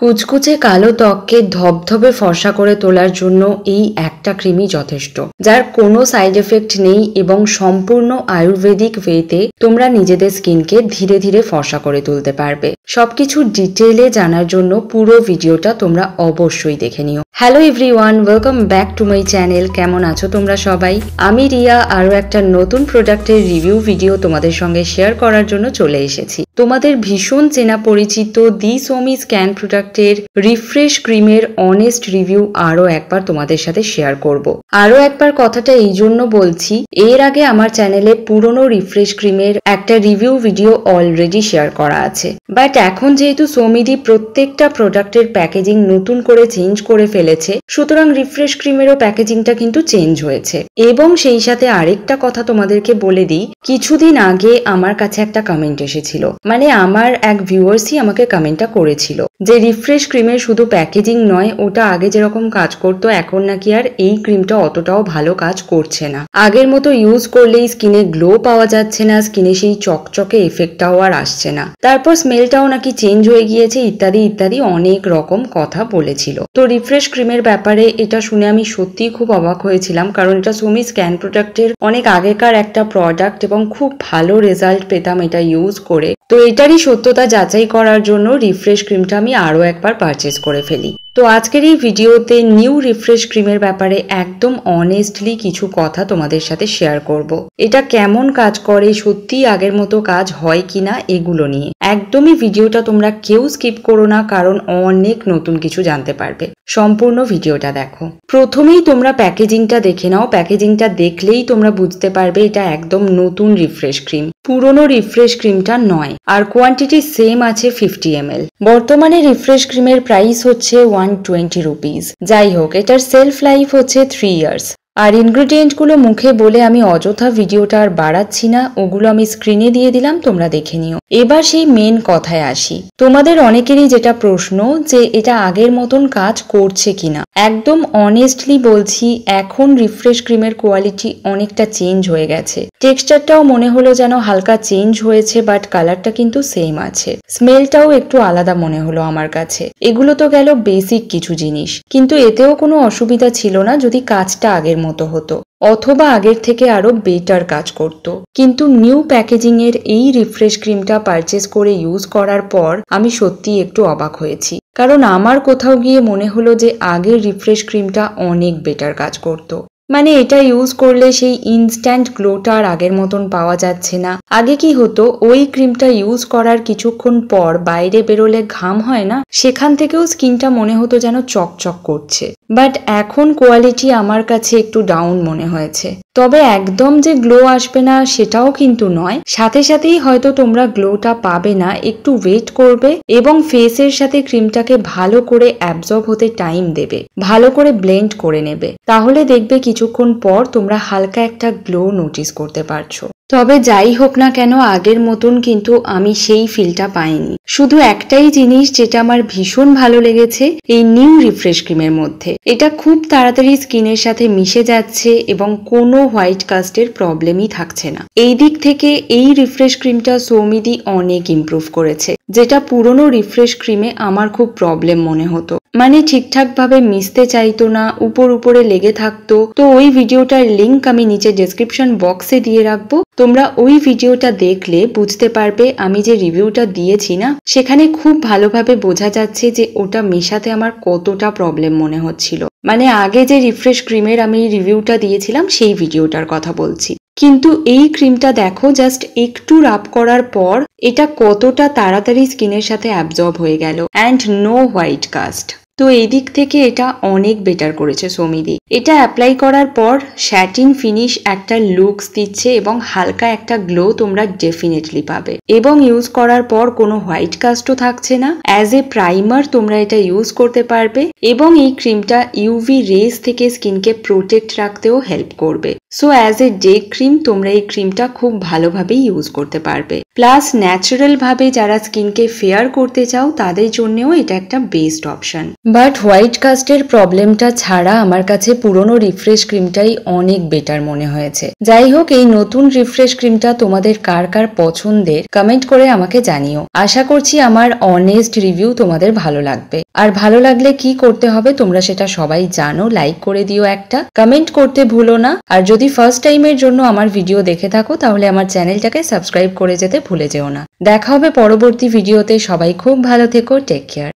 কুচকুচে কালো ত্বককে ধবধবে ফর্সা করে তোলার জন্য এই একটা ক্রিমই যথেষ্ট, যার কোনো সাইড এফেক্ট নেই এবং সম্পূর্ণ আয়ুর্বেদিক ওয়েতে তোমরা নিজেদের স্কিনকে ধীরে ধীরে ফর্সা করে তুলতে পারবে। সবকিছু ডিটেইলে জানার জন্য পুরো ভিডিওটা তোমরা অবশ্যই দেখে নিও। Hello everyone, welcome back to my channel. কেমন আছো তোমরা সবাই? আমি রিয়া আরও একটা নতুন প্রোডাক্টের রিভিউ ভিডিও তোমাদের সঙ্গে শেয়ার করার জন্য চলে এসেছি। তোমাদের ভীষণ চেনা পরিচিত দি সোমি স্ক্যান প্রোডাক্টের রিফ্রেশ ক্রিমের অনেস্ট রিভিউ আরও একবার তোমাদের সাথে শেয়ার করব। আরও একবার কথাটা এই জন্য বলছি, এর আগে আমার চ্যানেলে পুরনো রিফ্রেশ ক্রিমের একটা রিভিউ ভিডিও অলরেডি শেয়ার করা আছে, বাট এখন যেহেতু সোমিদি প্রত্যেকটা প্রোডাক্টের প্যাকেজিং নতুন করে চেঞ্জ করে ফেলেছে, সুতরাং রিফ্রেশ ক্রিমেরও প্যাকেজিংটা কিন্তু চেঞ্জ হয়েছে। এবং সেই সাথে আরেকটা কথা তোমাদেরকে বলে দিই, কিছুদিন আগে আমার কাছে একটা কমেন্ট এসেছিল, মানে আমার এক ভিউয়ার্সই আমাকে কমেন্টটা করেছিল যে রিফ্রেশ ক্রিমের শুধু প্যাকেজিং নয়, ওটা আগে যেরকম কাজ করতো এখন নাকি আর এই ক্রিমটা অতটাও ভালো কাজ করছে না। আগের মতো ইউজ করলেই স্কিনে গ্লো পাওয়া যাচ্ছে না, স্কিনে সেই চকচকে এফেক্টটাও আর আসছে না, তারপর স্মেলটাও নাকি চেঞ্জ হয়ে গিয়েছে, ইত্যাদি ইত্যাদি অনেক রকম কথা বলেছিল। তো রিফ্রেশ ক্রিমের ব্যাপারে এটা শুনে আমি সত্যিই খুব অবাক হয়েছিলাম, কারণ এটা সোমি স্ক্যান প্রোডাক্টের অনেক আগেকার একটা প্রোডাক্ট এবং খুব ভালো রেজাল্ট পেতাম এটা ইউজ করে। তো এটারই সত্যতা যাচাই করার জন্য রিফ্রেশ ক্রিমটা আমি আরও একবার পারচেজ করে ফেলি। তো আজকের এই ভিডিওতে নিউ রিফ্রেশ ক্রিমের ব্যাপারে একদম অনেস্টলি কিছু কথা তোমাদের সাথে শেয়ার করব। এটা কেমন কাজ করে, সত্যিই আগের মতো কাজ হয় কিনা, এগুলো নিয়ে একদমই ভিডিওটা তোমরা কেউ স্কিপ করো না, কারণ অনেক নতুন কিছু জানতে পারবে। সম্পূর্ণ ভিডিওটা দেখো। প্রথমেই তোমরা প্যাকেজিংটা দেখে নাও। প্যাকেজিংটা দেখলেই তোমরা বুঝতে পারবে এটা একদম নতুন রিফ্রেশ ক্রিম, পুরনো রিফ্রেশ ক্রিমটা নয়। আর কোয়ান্টিটি সেম আছে 50 ml। বর্তমানে রিফ্রেশ ক্রিমের প্রাইস হচ্ছে 120 রুপিস। যাই হোক, এটার সেলফ লাইফ হচ্ছে 3 ইয়ার্স। আর ইনগ্রিডিয়েন্টগুলো মুখে বলে আমি অযথা ভিডিওটা আর বাড়াচ্ছি না, ওগুলো আমি স্ক্রিনে দিয়ে দিলাম, তোমরা দেখে নিও। এবার সেই মেন কথায় আসি। তোমাদের অনেকেরই যেটা প্রশ্ন যে এটা আগের মতন কাজ করছে কিনা, একদম অনেস্টলি বলছি, এখন রিফ্রেশ ক্রিমের কোয়ালিটি অনেকটা চেঞ্জ হয়ে গেছে। টেক্সচারটাও মনে হলো যেন হালকা চেঞ্জ হয়েছে, বাট কালারটা কিন্তু সেম আছে। স্মেলটাও একটু আলাদা মনে হলো আমার কাছে। এগুলো তো গেল বেসিক কিছু জিনিস, কিন্তু এতেও কোনো অসুবিধা ছিল না যদি কাজটা আগের মতো হতো, অথবা আগের থেকে আরো বেটার কাজ করত। কিন্তু নিউ প্যাকেজিং এর এই রিফ্রেশ ক্রিমটা পারচেজ করে ইউজ করার পর আমি সত্যি একটু অবাক হয়েছি, কারণ আমার কোথাও গিয়ে মনে হলো যে আগের রিফ্রেশ ক্রিমটা অনেক বেটার কাজ করত। মানে এটা ইউজ করলে সেই ইনস্ট্যান্ট গ্লোটা আর আগের মতন পাওয়া যাচ্ছে না। আগে কি হতো, ওই ক্রিমটা ইউজ করার কিছুক্ষণ পর বাইরে বেরোলে ঘাম হয় না, সেখান থেকেও স্কিনটা মনে হতো যেন চকচক করছে। বাট এখন কোয়ালিটি আমার কাছে একটু ডাউন মনে হয়েছে। তবে একদম যে গ্লো আসবে না সেটাও কিন্তু নয়, সাথে সাথেই হয়তো তোমরা গ্লোটা পাবে না, একটু ওয়েট করবে এবং ফেসের সাথে ক্রিমটাকে ভালো করে অ্যাবজর্ব হতে টাইম দেবে, ভালো করে ব্লেন্ড করে নেবে, তাহলে দেখবে কিছুক্ষণ পর তোমরা হালকা একটা গ্লো নোটিস করতে পারছো। তবে যাই হোক না কেন, আগের মতন কিন্তু আমি সেই ফিলটা পাইনি। শুধু একটাই জিনিস যেটা আমার ভীষণ ভালো লেগেছে এই নিউ রিফ্রেশ ক্রিমের মধ্যে, এটা খুব তাড়াতাড়ি স্কিনের সাথে মিশে যাচ্ছে এবং কোনো হোয়াইট কাস্টের প্রবলেমই থাকছে না। এই দিক থেকে এই রিফ্রেশ ক্রিমটা সোমিদি অনেক ইমপ্রুভ করেছে, যেটা পুরনো রিফ্রেশ ক্রিমে আমার খুব প্রবলেম মনে হতো, মানে ঠিকঠাক ভাবে মিশতে চাইতো না, উপরে লেগে থাকতো। তো ওই ভিডিওটার লিংক আমি নিচে ডেসক্রিপশন বক্সে দিয়ে রাখবো, তোমরা ওই ভিডিওটা দেখলে বুঝতে পারবে। আমি যে রিভিউটা দিয়েছি না, সেখানে খুব ভালোভাবে বোঝা যাচ্ছে যে ওটা মেশাতে আমার কতটা প্রবলেম মনে হচ্ছিল। মানে আগে যে রিফ্রেশ ক্রিমের আমি রিভিউটা দিয়েছিলাম সেই ভিডিওটার কথা বলছি। কিন্তু এই ক্রিমটা দেখো, জাস্ট একটু রাব করার পর এটা কতটা তাড়াতাড়ি স্কিনের সাথে অ্যাবজর্ব হয়ে গেল, অ্যান্ড নো হোয়াইট কাস্ট। তো এই দিক থেকে এটা অনেক বেটার করেছে সোমিদি। এটা অ্যাপ্লাই করার পর শ্যাটিন ফিনিশ একটা লুকস দিচ্ছে এবং হালকা একটা গ্লো তোমরা ডেফিনেটলি পাবে, এবং ইউজ করার পর কোনো হোয়াইট কাস্টও থাকছে না। অ্যাজ এ প্রাইমার তোমরা এটা ইউজ করতে পারবে এবং এই ক্রিমটা ইউভি রেস থেকে স্কিনকে প্রোটেক্ট রাখতেও হেল্প করবে। So as a day cream তোমরা এই ক্রিমটা খুব ভালোভাবে ইউজ করতে পারবে। প্লাস ন্যাচারাল ভাবে যারা স্কিনকে ফেয়ার করতে চাও তাদের জন্যও এটা একটা বেস্ট অপশন। বাট হোয়াইট কাস্টের প্রবলেমটা ছাড়া আমার কাছে পুরনো রিফ্রেশ ক্রিমটাই অনেক বেটার মনে হয়েছে। যাই হোক, এই নতুন রিফ্রেশ ক্রিমটা তোমাদের কার কার পছন্দের কমেন্ট করে আমাকে জানিও। আশা করছি আমার অনেস্ট রিভিউ তোমাদের ভালো লাগবে। আর ভালো লাগলে কি করতে হবে তোমরা সেটা সবাই জানো, লাইক করে দিও, একটা কমেন্ট করতে ভুলো না। আর যদি ফার্স্ট টাইমের জন্য আমার ভিডিও দেখে থাকো তাহলে আমার চ্যানেলটাকে সাবস্ক্রাইব করে যেতে ভুলে যেও না। দেখা হবে পরবর্তী ভিডিওতে। সবাই খুব ভালো থেকো, টেক কেয়ার।